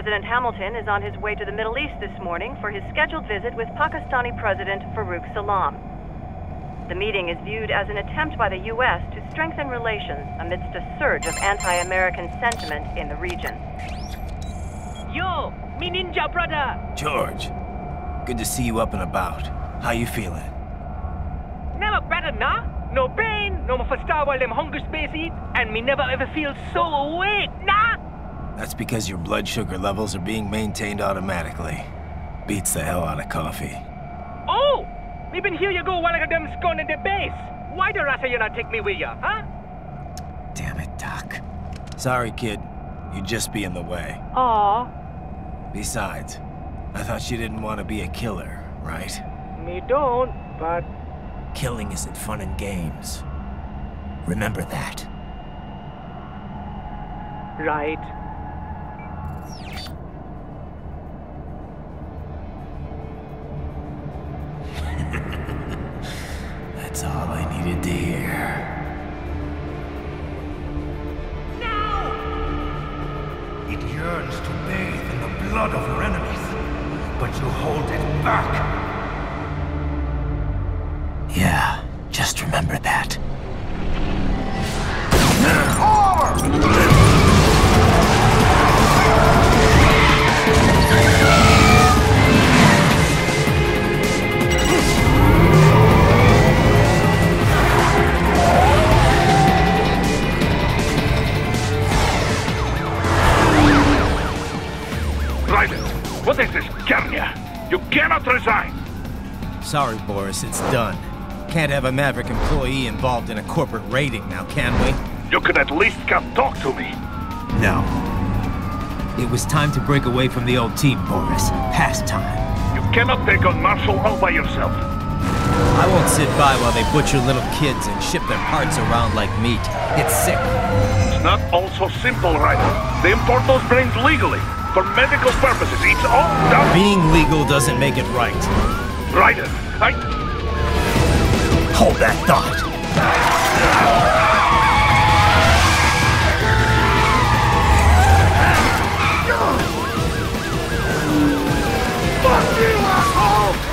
President Hamilton is on his way to the Middle East this morning for his scheduled visit with Pakistani President Farouk Salam. The meeting is viewed as an attempt by the U.S. to strengthen relations amidst a surge of anti-American sentiment in the region. Yo, me ninja brother! George, good to see you up and about. How you feeling? Never better, nah? No pain, no more for star while them hunger space eat, and me never ever feel so awake, nah? That's because your blood sugar levels are being maintained automatically. Beats the hell out of coffee. Oh! Me been here you go while I got them scone in the base. Why the rasta you not take me with ya, huh? Damn it, Doc. Sorry, kid. You'd just be in the way. Aw. Besides, I thought you didn't want to be a killer, right? Me don't, but... Killing isn't fun and games. Remember that. Right. That's all I needed to hear. No! It yearns to bathe in the blood of your enemies, but you hold it back. Yeah, just remember that. What is this, Kenya? You cannot resign! Sorry, Boris, it's done. Can't have a Maverick employee involved in a corporate raiding now, can we? You could at least come talk to me. No. It was time to break away from the old team, Boris. Past time. You cannot take on Marshall all by yourself. I won't sit by while they butcher little kids and ship their parts around like meat. It's sick. It's not all so simple, Ryder. They import those brains legally. For medical purposes, it's all done. Being legal doesn't make it right. Ryder, Hold that thought. Fuck you, asshole!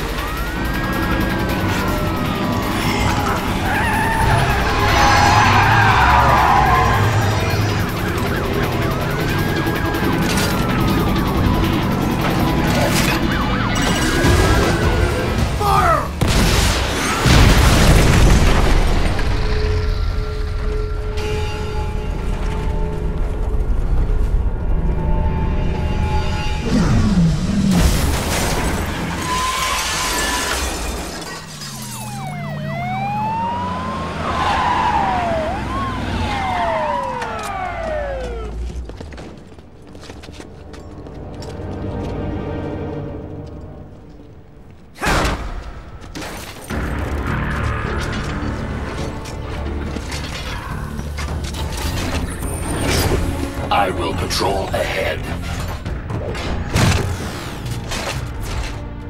I will patrol ahead.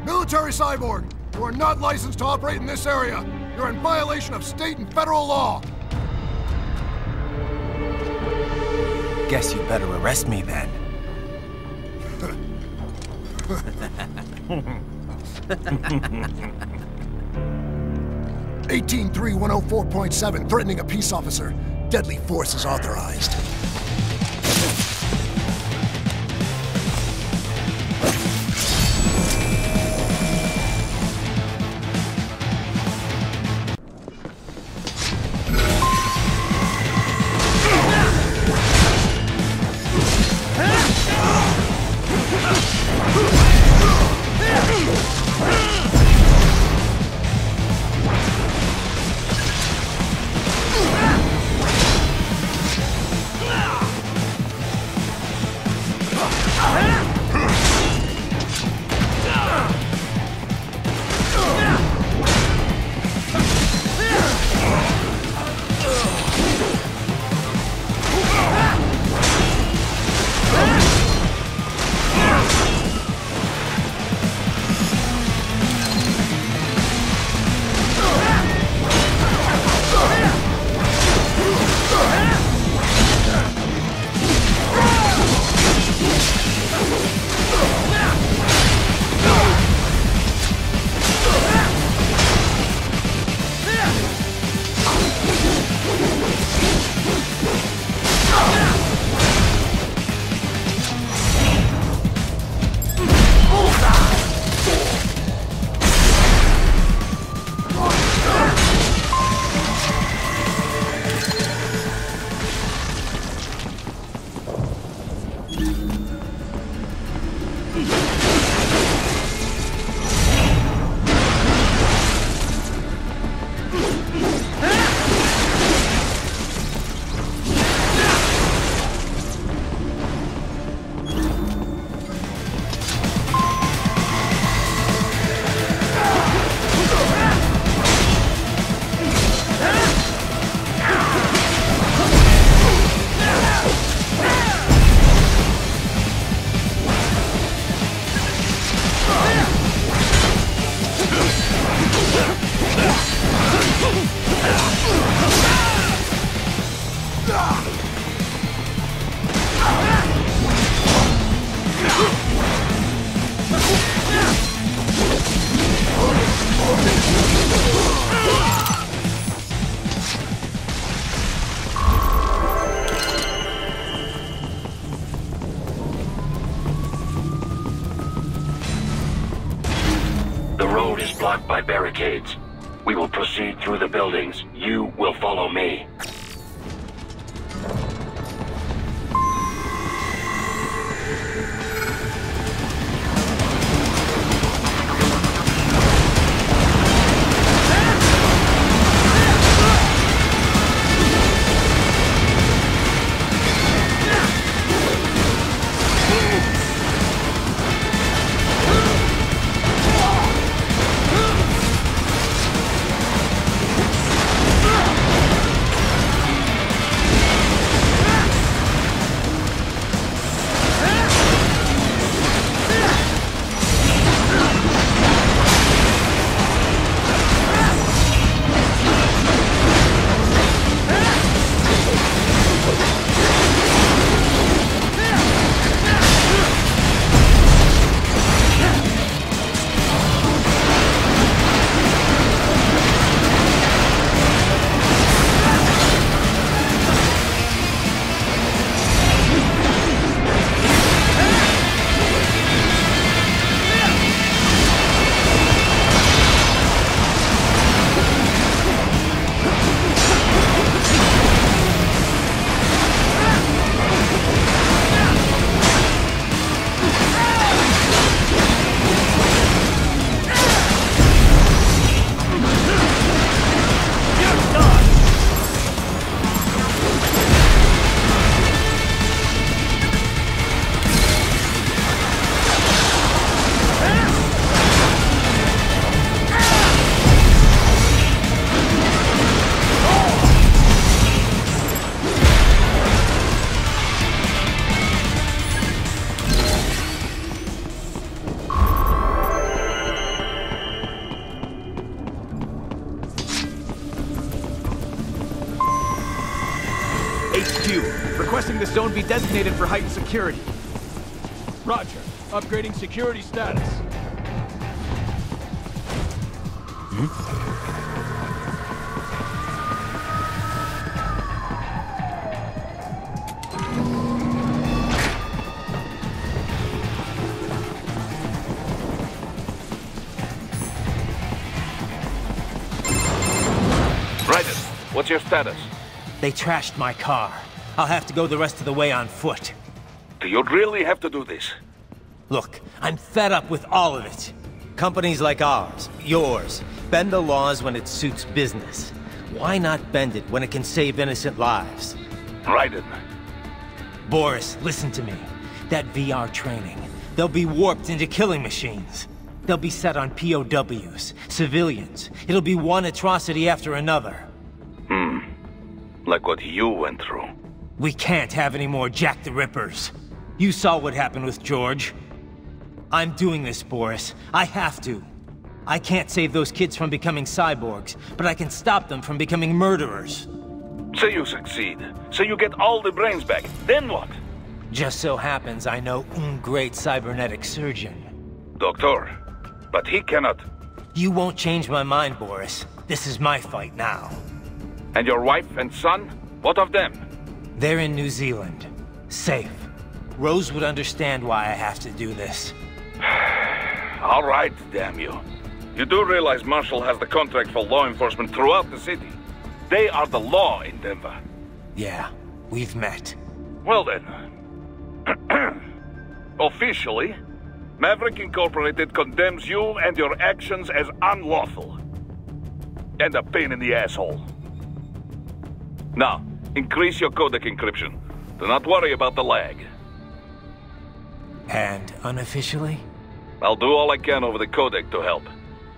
Military cyborg! You are not licensed to operate in this area. You're in violation of state and federal law. Guess you better arrest me then. 183-104.7, threatening a peace officer. Deadly force is authorized. road is blocked by barricades. We will proceed through the buildings. You will follow me. Requesting the zone be designated for heightened security. Roger. Upgrading security status. Raiden, what's your status? They trashed my car. I'll have to go the rest of the way on foot. Do you really have to do this? Look, I'm fed up with all of it. Companies like ours, yours, bend the laws when it suits business. Why not bend it when it can save innocent lives? Raiden. Boris, listen to me. That VR training, they'll be warped into killing machines. They'll be set on POWs, civilians. It'll be one atrocity after another. Like what you went through. We can't have any more Jack the Rippers. You saw what happened with George. I'm doing this, Boris. I have to. I can't save those kids from becoming cyborgs, but I can stop them from becoming murderers. Say you succeed. Say you get all the brains back. Then what? Just so happens I know un great cybernetic surgeon. Doctor, but he cannot... You won't change my mind, Boris. This is my fight now. And your wife and son? What of them? They're in New Zealand. Safe. Rose would understand why I have to do this. All right, damn you. You do realize Marshall has the contract for law enforcement throughout the city. They are the law in Denver. Yeah, we've met. Well then. Officially, Maverick Incorporated condemns you and your actions as unlawful. And a pain in the asshole. Now, increase your codec encryption. Do not worry about the lag. And unofficially? I'll do all I can over the codec to help.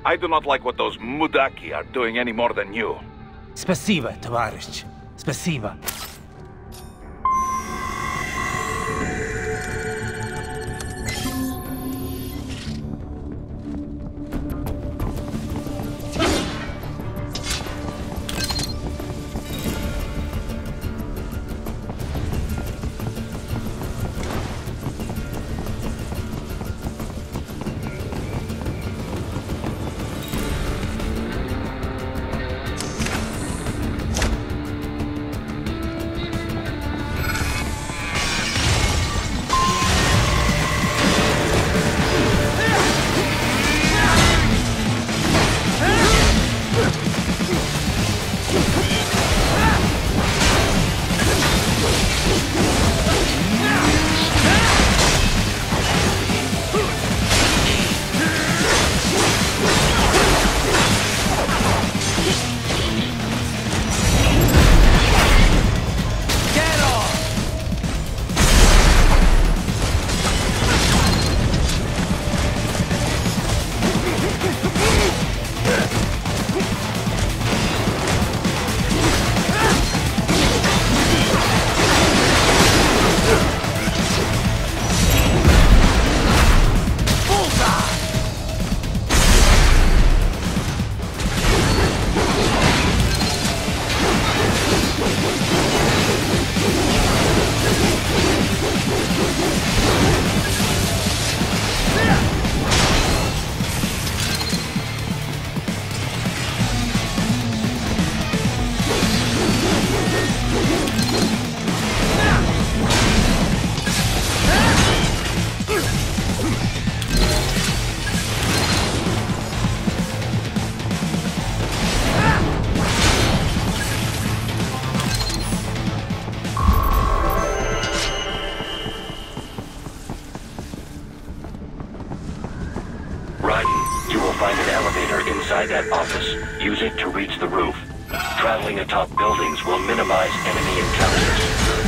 I do not like what those Mudaki are doing any more than you. Spasiba, Tavarish. Spasiba. Raiden, you will find an elevator inside that office. Use it to reach the roof. Traveling atop buildings will minimize enemy encounters.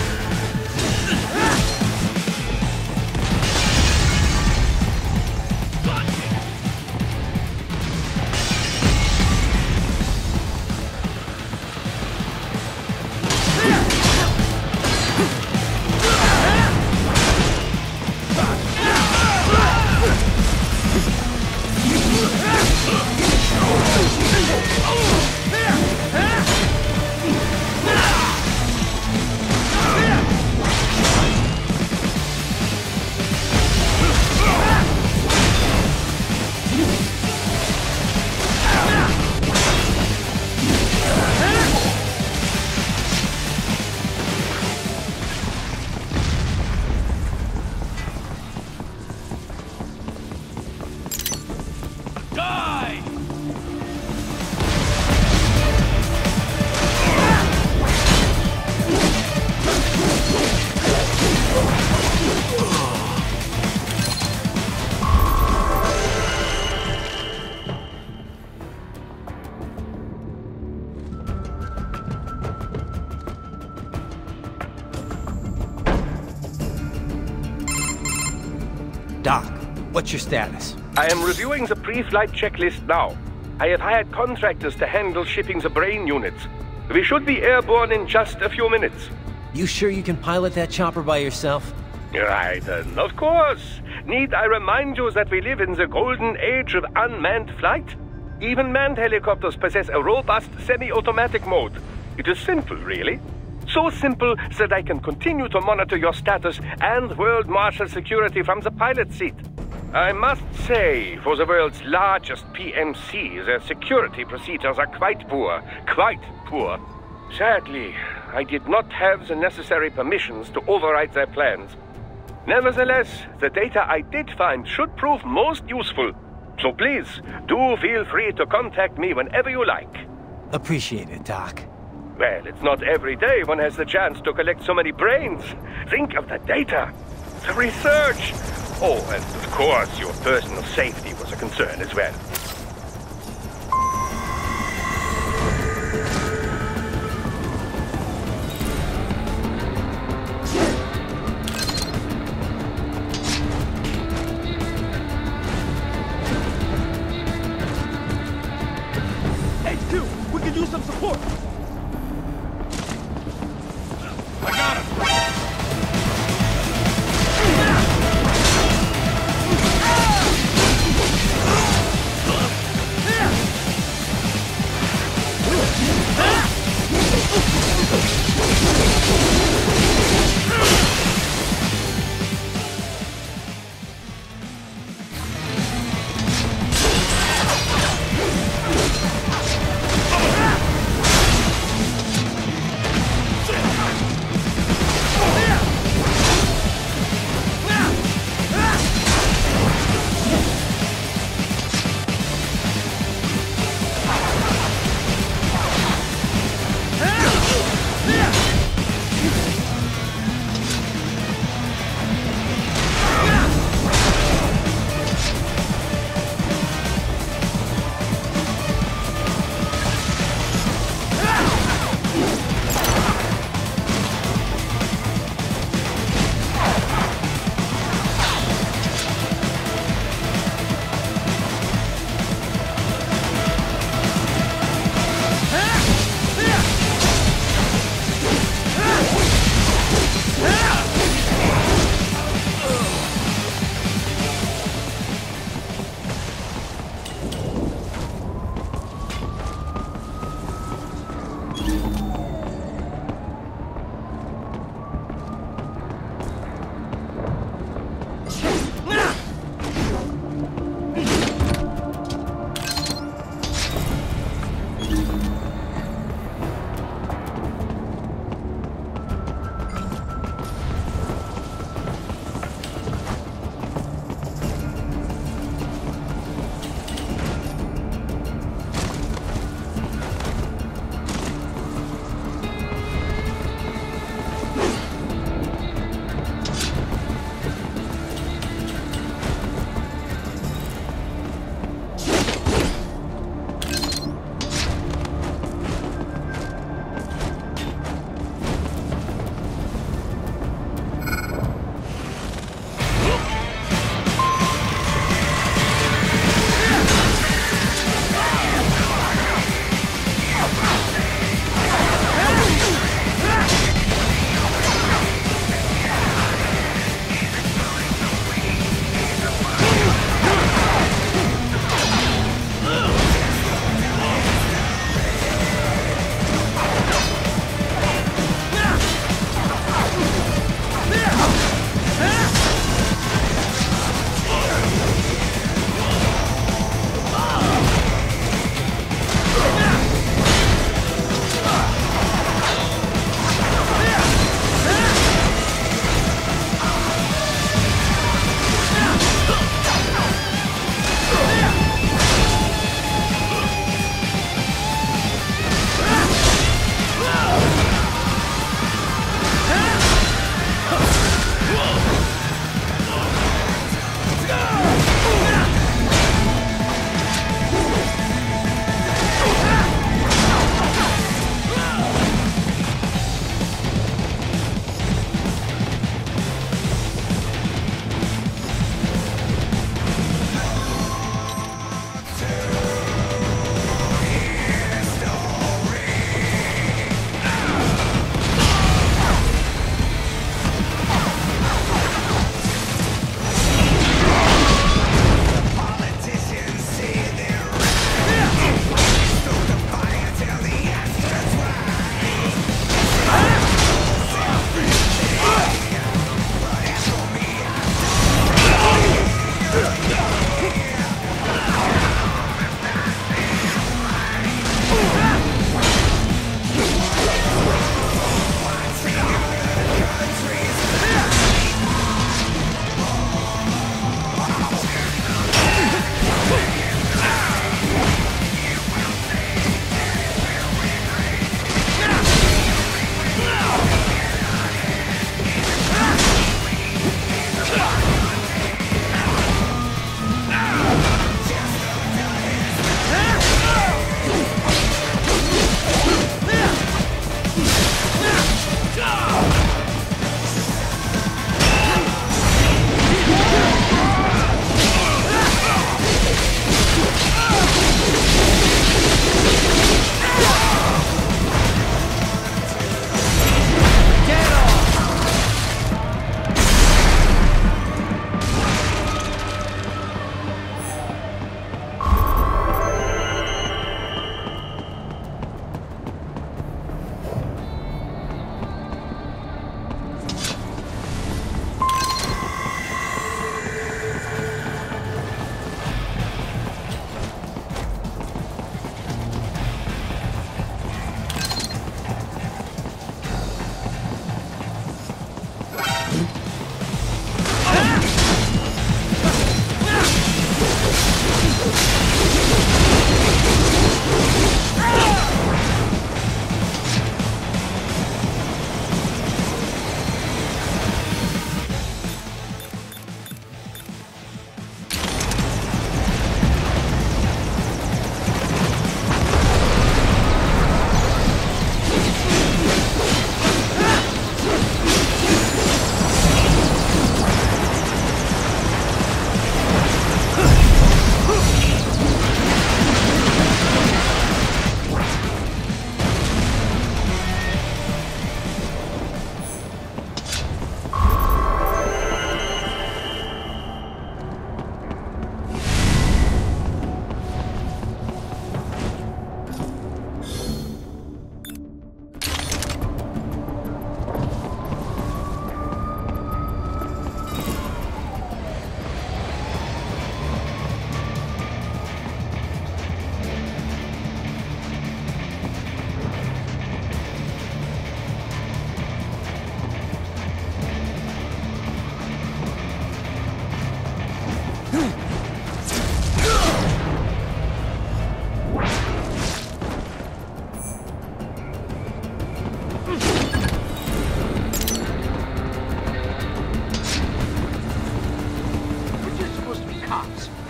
Doc, what's your status? I am reviewing the pre-flight checklist now. I have hired contractors to handle shipping the brain units. We should be airborne in just a few minutes. You sure you can pilot that chopper by yourself? Right, of course. Need I remind you that we live in the golden age of unmanned flight? Even manned helicopters possess a robust semi-automatic mode. It is simple, really. So simple that I can continue to monitor your status and world marshal security from the pilot seat. I must say, for the world's largest PMC, their security procedures are quite poor. Quite poor. Sadly, I did not have the necessary permissions to override their plans. Nevertheless, the data I did find should prove most useful. So please, do feel free to contact me whenever you like. Appreciate it, Doc. Well, it's not every day one has the chance to collect so many brains. Think of the data, the research. Oh, and of course, your personal safety was a concern as well. HQ, we could use some support. I got him!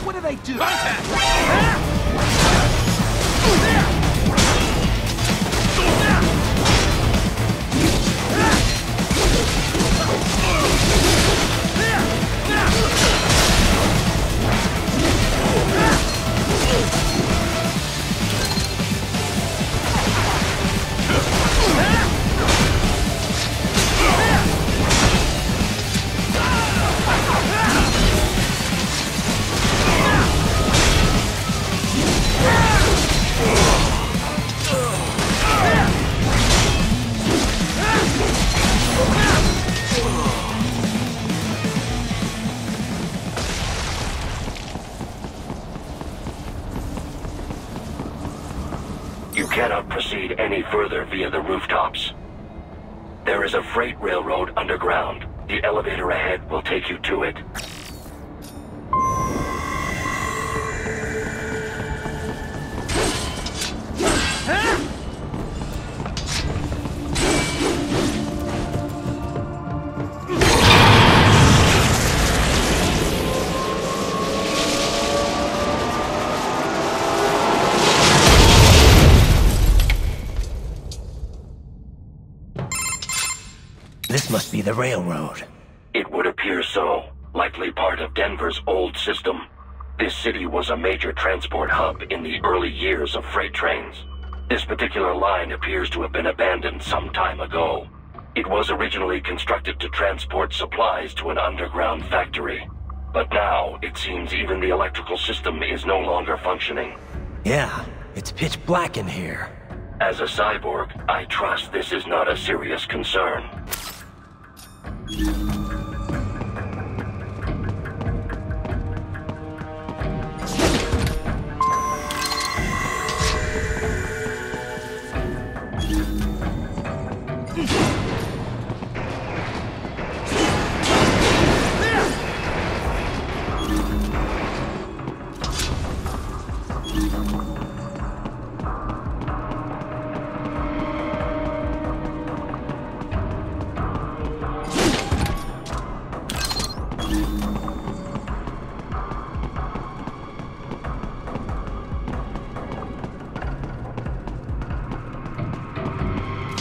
What do they do? You cannot proceed any further via the rooftops. There is a freight railroad underground. The elevator ahead will take you to it. This must be the railroad. It would appear so. Likely part of Denver's old system. This city was a major transport hub in the early years of freight trains. This particular line appears to have been abandoned some time ago. It was originally constructed to transport supplies to an underground factory. But now, it seems even the electrical system is no longer functioning. Yeah, it's pitch black in here. As a cyborg, I trust this is not a serious concern.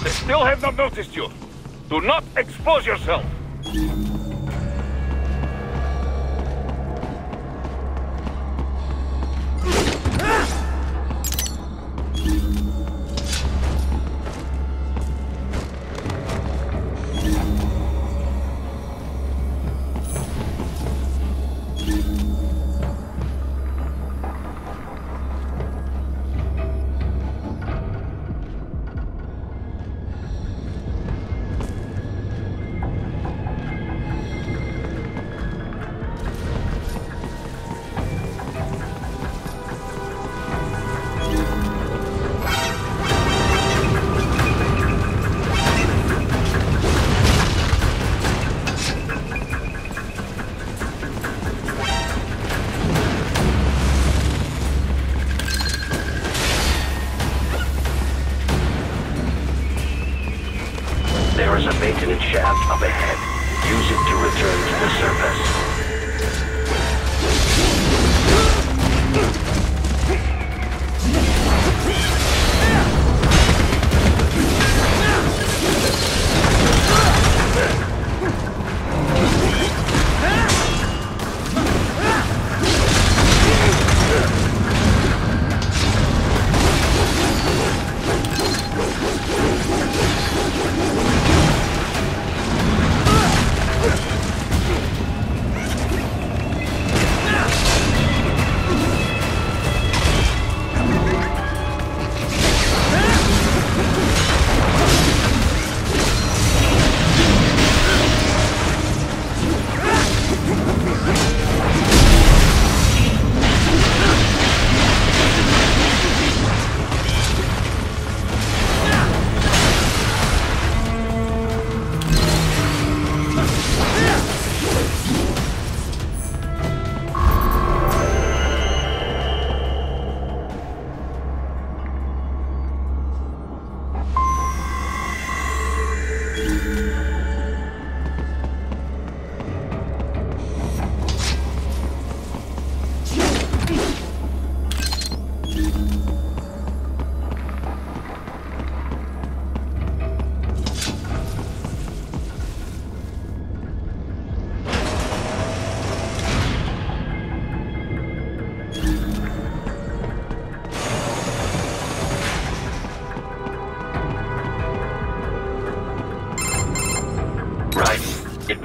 They still have not noticed you. Do not expose yourself.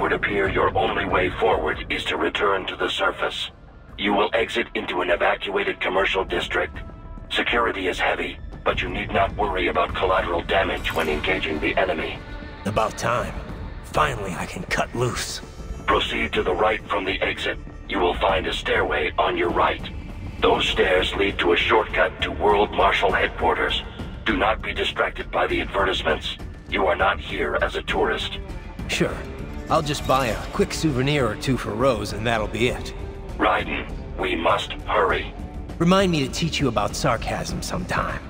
would appear your only way forward is to return to the surface. You will exit into an evacuated commercial district. Security is heavy, but you need not worry about collateral damage when engaging the enemy. About time. Finally, I can cut loose. Proceed to the right from the exit. You will find a stairway on your right. Those stairs lead to a shortcut to World Marshal Headquarters. Do not be distracted by the advertisements. You are not here as a tourist. Sure. I'll just buy a quick souvenir or two for Rose and that'll be it. Raiden, we must hurry. Remind me to teach you about sarcasm sometime.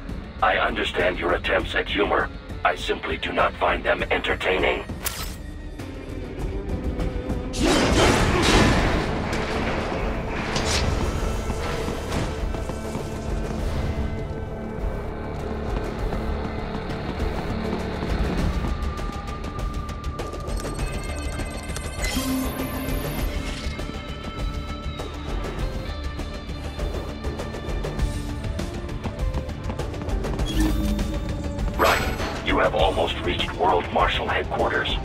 I understand your attempts at humor. I simply do not find them entertaining. You have almost reached World Marshal Headquarters.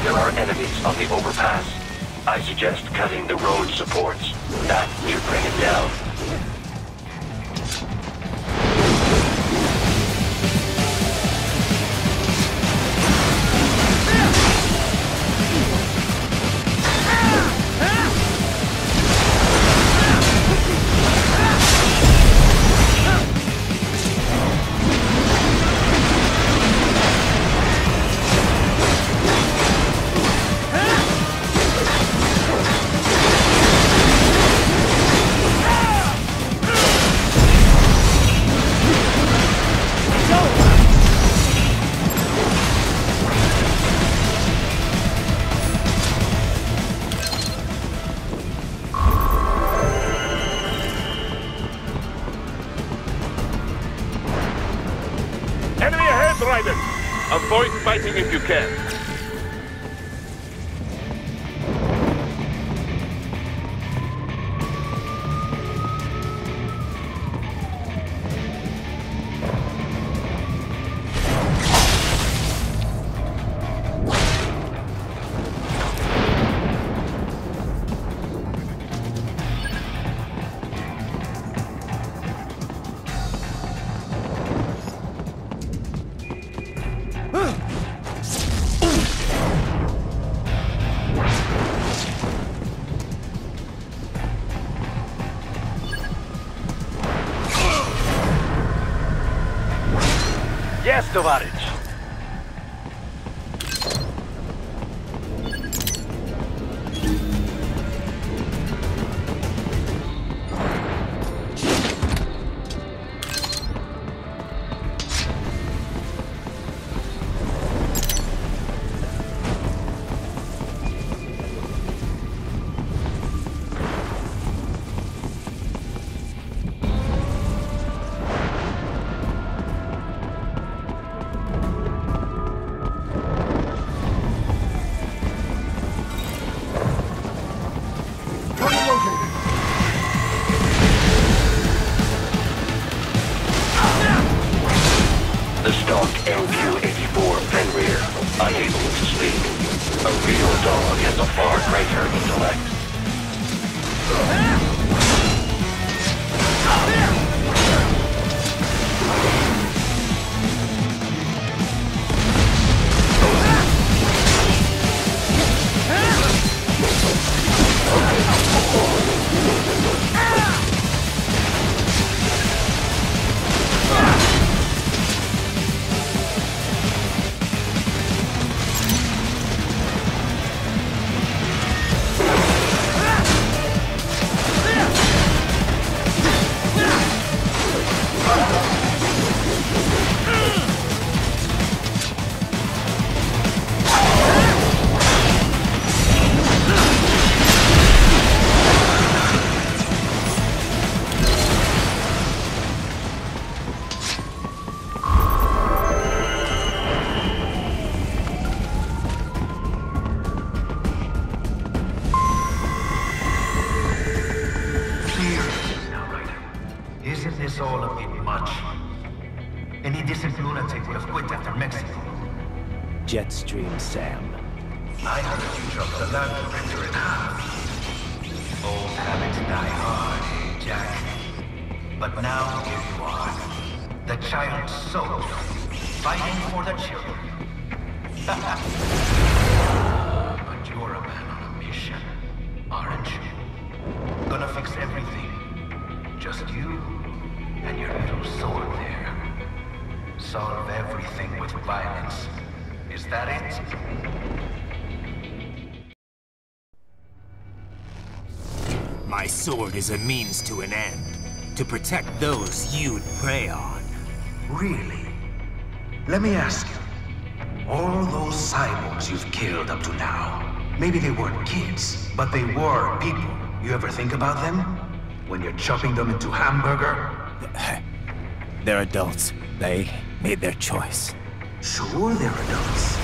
There are enemies on the overpass. I suggest cutting the road supports. That should bring it down. Enemy ahead, Raiden! Avoid fighting if you can. Yes, Tovarich. The stalk MQ-84 Fenrir, unable to speak. A real dog has a far greater intellect. this all a bit much? Any decent lunatic would have quit after Mexico. Jetstream Sam. I heard you dropped the land printer in half. Old habits die hard, Jack. But now here you are. The child's soul. Fighting for the children. But you're a man on a mission, aren't you? Gonna fix everything. Just you and your little sword there. Solve everything with violence. Is that it? My sword is a means to an end. To protect those you'd prey on. Really? Let me ask you. All those cyborgs you've killed up to now, maybe they weren't kids, but they were people. You ever think about them? When you're chopping them into hamburger? They're adults. They made their choice. Sure they're adults.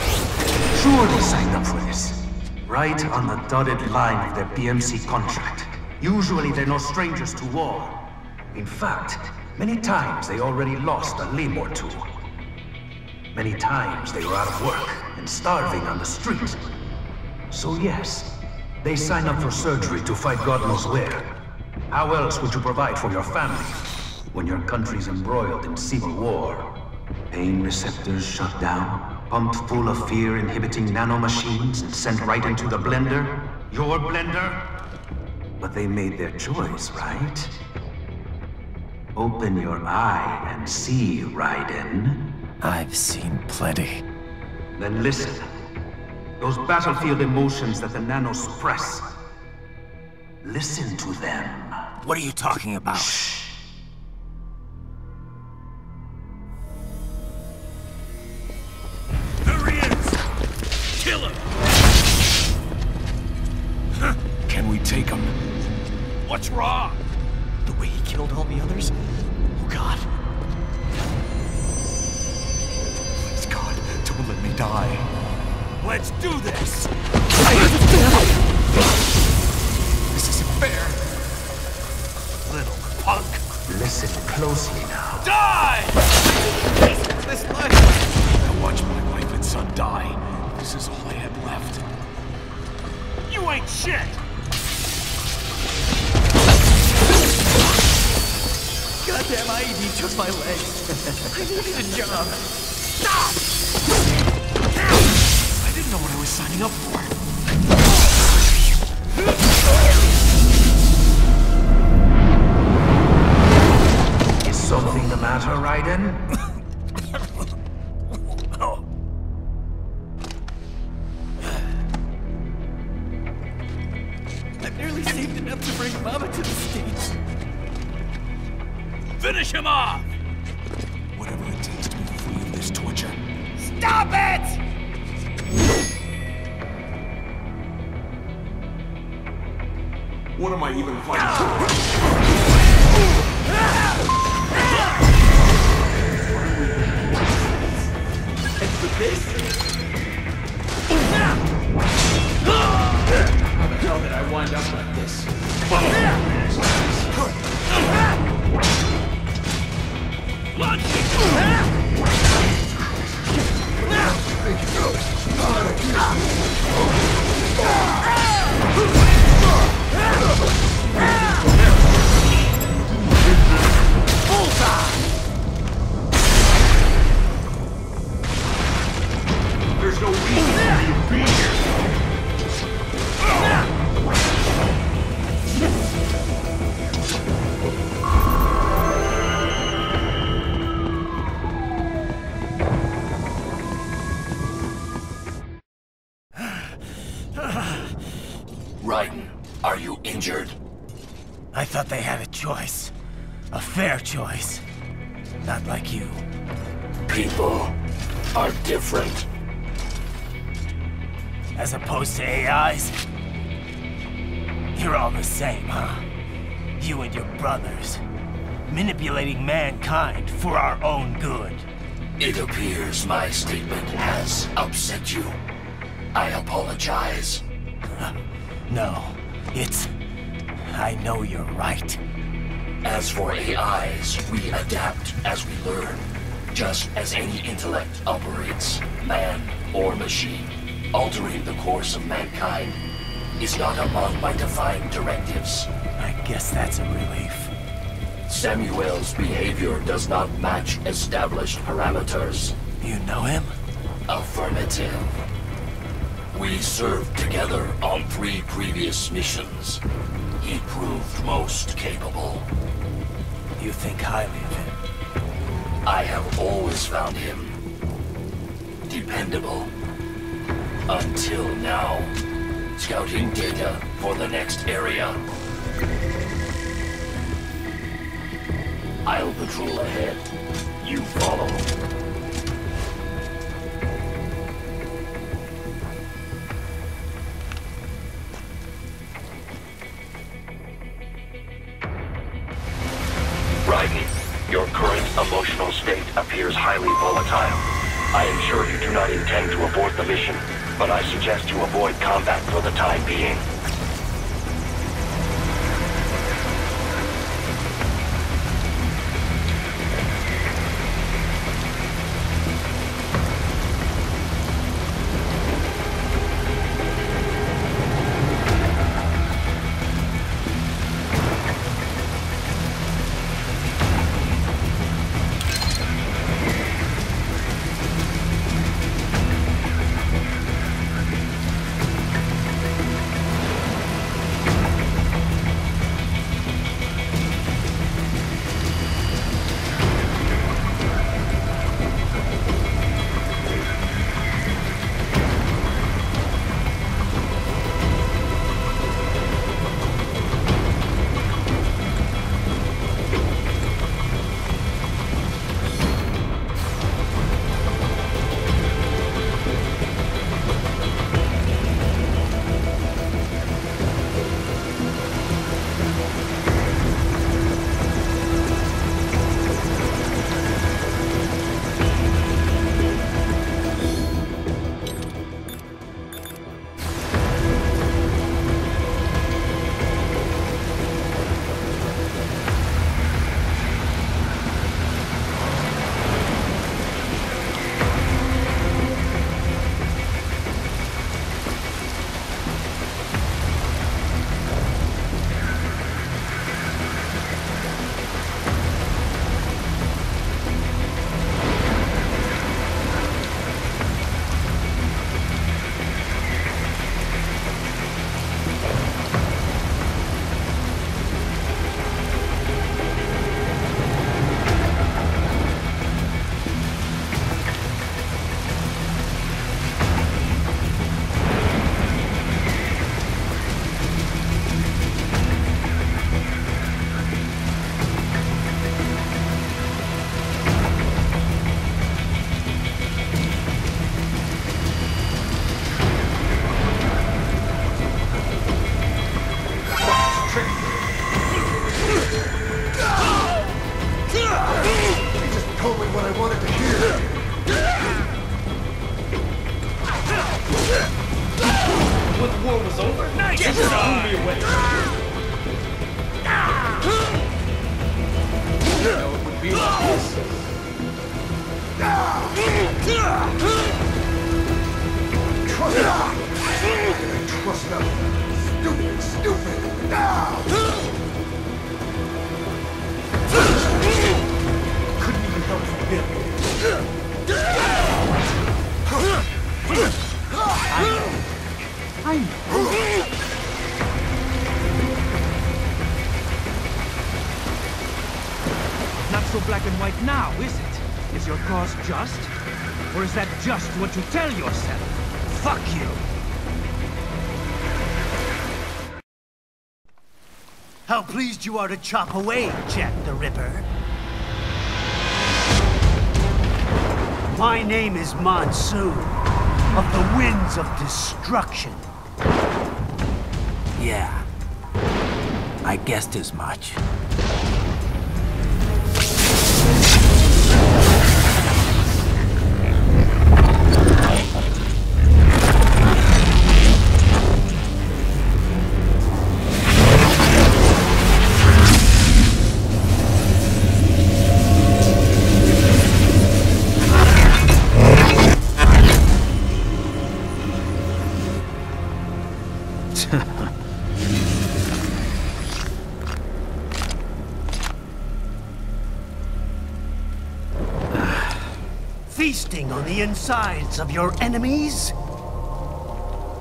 Sure they signed up for this. Right on the dotted line of their BMC contract. Usually they're no strangers to war. In fact, many times they already lost a limb or two. Many times they were out of work and starving on the street. So yes, they sign up for surgery to fight God knows where. How else would you provide for your family when your country's embroiled in civil war? Pain receptors shut down, pumped full of fear-inhibiting nanomachines and sent right into the blender? Your blender? But they made their choice, right? Open your eye and see, Raiden. I've seen plenty. Then listen. Those battlefield emotions that the nanos suppress. Listen to them. What are you talking about? Shh. There he is! Kill him! Can we take him? What's wrong? The way he killed all the others? Oh God. Please God, don't let me die. Let's do this! This isn't fair. Little punk! Listen closely now. Die! This life. I watched my wife and son die. This is all I had left. You ain't shit! Goddamn IED took my legs. I needed a job. Stop! I didn't know what I was signing up for. Is something the matter, Raiden? I barely saved enough to bring Mama to the States. Finish him off! Whatever it takes to be free of this torture. Stop it! What am I even fighting for? And for this? How the hell did I wind up like this? There's no reason for you to be here. Raiden, are you injured? I thought they had a choice. A fair choice. Not like you. People are different. As opposed to AIs? You're all the same, huh? You and your brothers. Manipulating mankind for our own good. It appears my statement has upset you. I apologize. No, it's... I know you're right. As for AIs, we adapt as we learn. Just as any intellect operates, man or machine. Altering the course of mankind is not among my defined directives. I guess that's a relief. Samuel's behavior does not match established parameters. You know him? Affirmative. We served together on 3 previous missions. He proved most capable. You think highly of him? I have always found him dependable. Until now. Scouting data for the next area. I'll patrol ahead. You follow. Raiden, your current emotional state appears highly volatile. I am sure you do not intend to abort the mission, but I suggest you avoid combat for the time being. Not so black and white now, is it? Is your cause just? Or is that just what you tell yourself? Fuck you! How pleased you are to chop away, Jack the Ripper. My name is Monsoon, of the Winds of Destruction. Yeah, I guessed as much. Feasting on the insides of your enemies?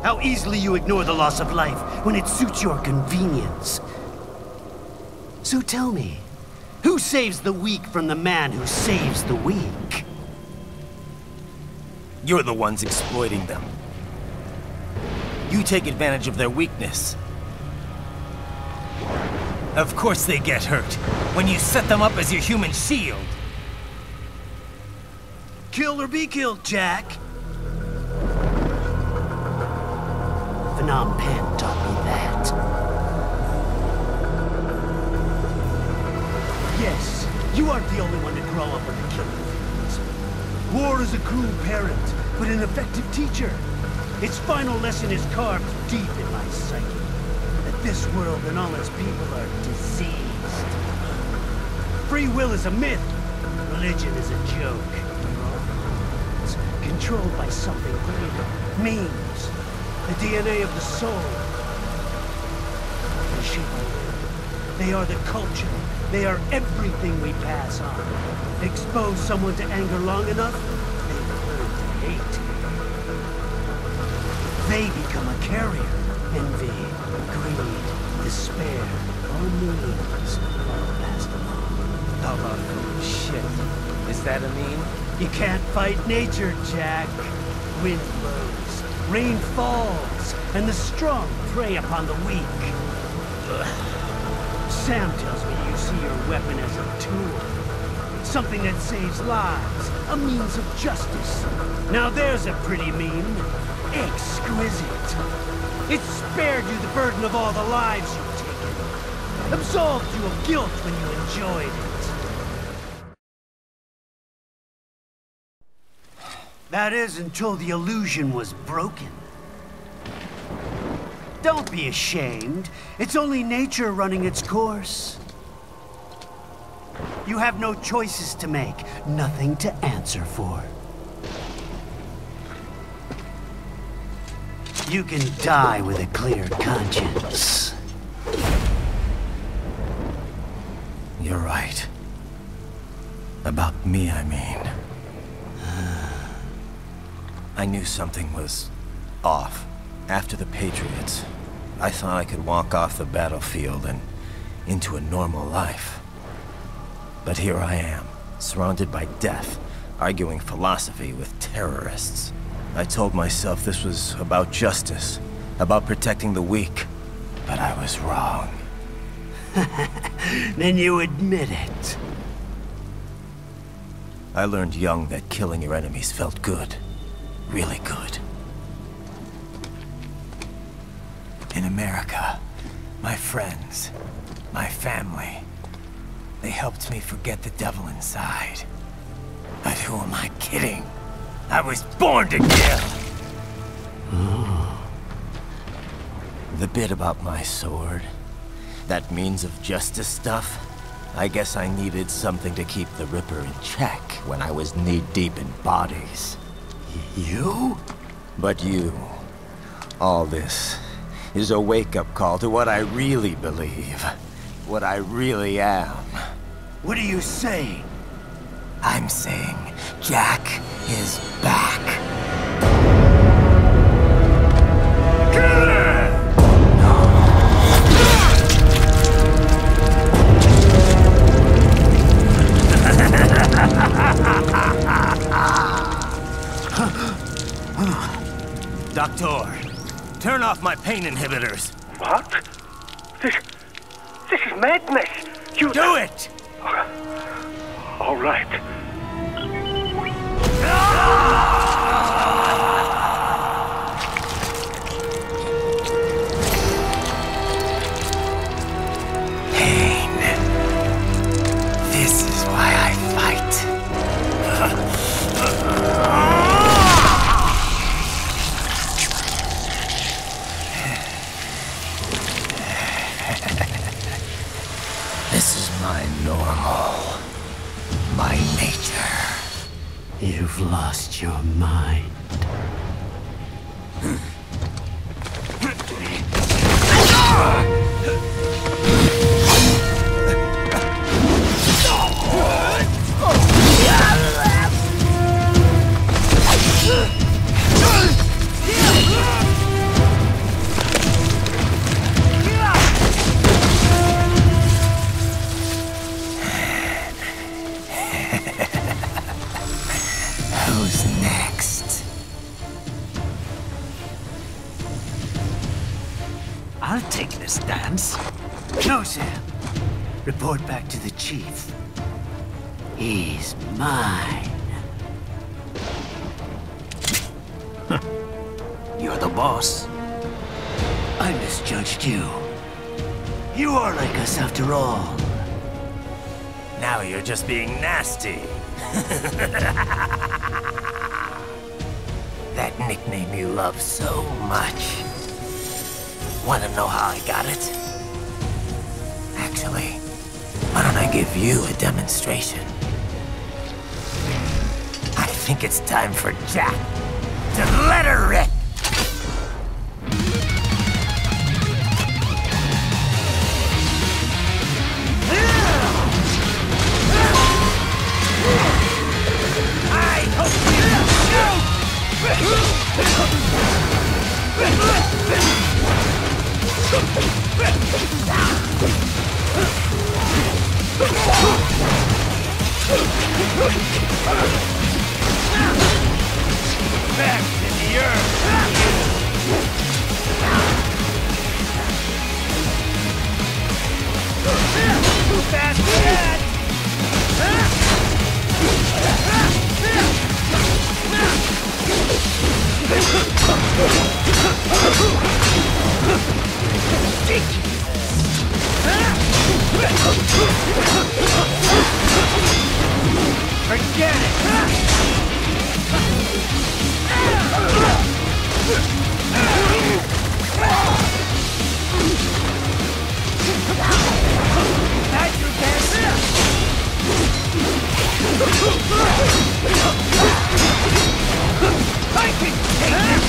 How easily you ignore the loss of life when it suits your convenience. So tell me, who saves the weak from the man who saves the weak? You're the ones exploiting them. You take advantage of their weakness. Of course they get hurt, when you set them up as your human shield. Kill or be killed, Jack. Phnom Penh taught me that. Yes, you aren't the only one to grow up on the killing fields. War is a cruel parent, but an effective teacher. Its final lesson is carved deep in my psyche. That this world and all its people are diseased. Free will is a myth. Religion is a joke. It's controlled by something greater. Memes. The DNA of the soul. They shape our world. They are the culture. They are everything we pass on. Expose someone to anger long enough, they learn to hate. They become a carrier. Envy, greed, despair, all memes, all passed along. How about shit? Is that a meme? You can't fight nature, Jack. Wind blows, rain falls, and the strong prey upon the weak. Sam tells me you see your weapon as a tool. Something that saves lives, a means of justice. Now there's a pretty meme. Exquisite. It spared you the burden of all the lives you've taken. Absolved you of guilt when you enjoyed it. That is until the illusion was broken. Don't be ashamed. It's only nature running its course. You have no choices to make, nothing to answer for. You can die with a clear conscience. You're right. About me, I mean. I knew something was off. After the Patriots, I thought I could walk off the battlefield and into a normal life. But here I am, surrounded by death, arguing philosophy with terrorists. I told myself this was about justice, about protecting the weak, but I was wrong. Then you admit it. I learned young that killing your enemies felt good. Really good. In America, my friends, my family, they helped me forget the devil inside. But who am I kidding? I was born to kill! The bit about my sword, that means of justice stuff, I guess I needed something to keep the Ripper in check when I was knee-deep in bodies. You? But you, all this, is a wake-up call to what I really believe. What I really am. What are you saying? I'm saying Jack is back. Doctor, turn off my pain inhibitors. What? This is madness. You do it! All right. Pain. This is why I fight. This is my normal. My nature. You've lost your mind. No, Sam. Report back to the chief. He's mine. You're the boss. I misjudged you. You are like us after all. Now you're just being nasty. That nickname you love so much. Want to know how I got it? Actually, why don't I give you a demonstration? I think it's time for Jack to let her rip. I hope back to the earth. Too fast for that. Forget it! That's your best! I can take it!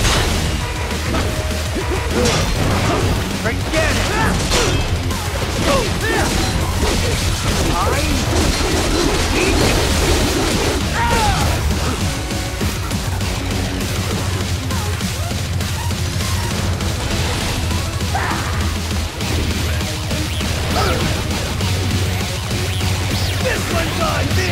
Forget it! This one's on me!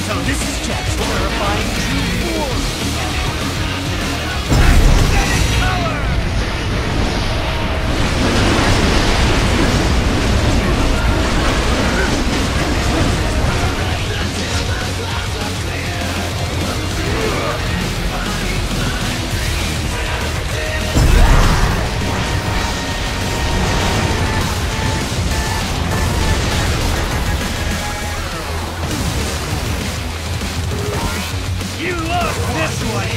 So this is Jack's terrifying true form. You lost this one!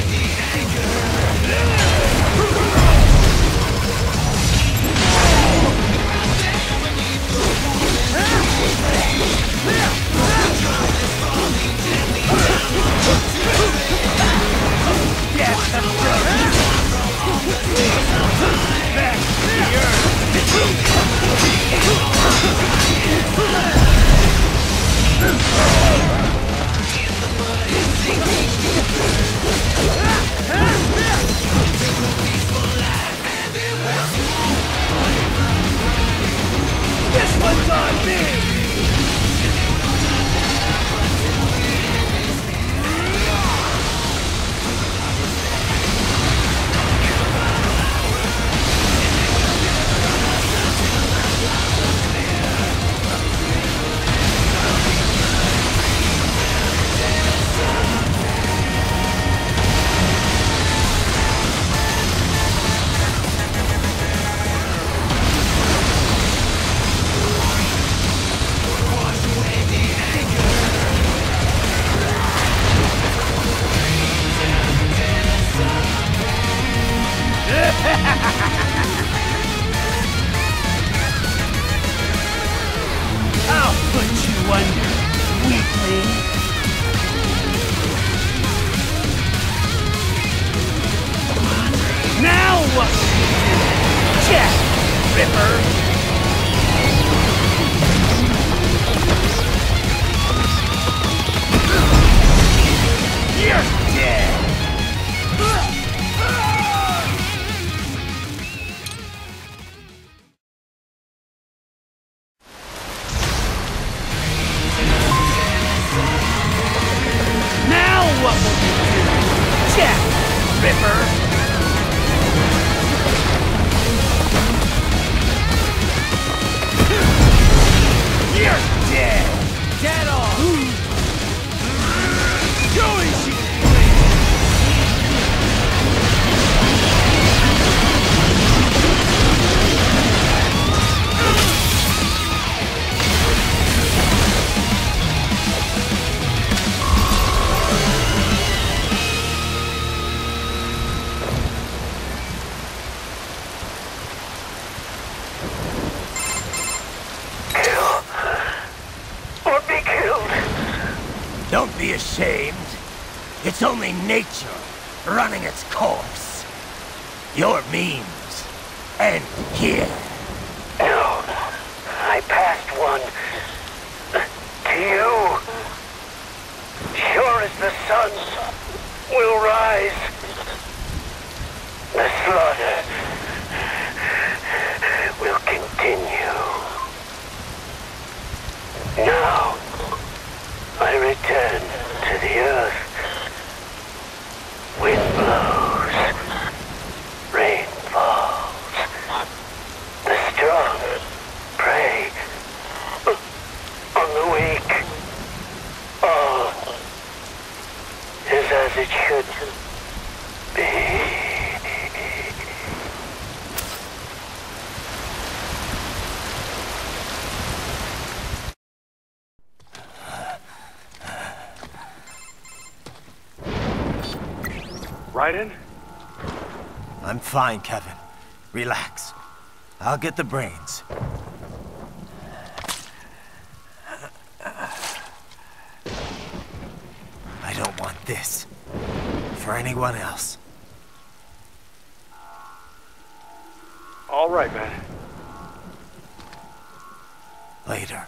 This one's on me! I'll put you under, weakling. Now what will you do, Jack Ripper? You're dead! Now what will you do, Jack Ripper? You're dead! Dead on! Go easy! Don't be ashamed. It's only nature running its course. Your means end here. No, I passed one to you. Sure as the sun will rise, the slaughter will continue. Now, I return to the earth. Wind blows, rain falls. The strong prey on the weak. All is as it should be. Raiden? I'm fine, Kevin. Relax. I'll get the brains. I don't want this for anyone else. All right, man. Later.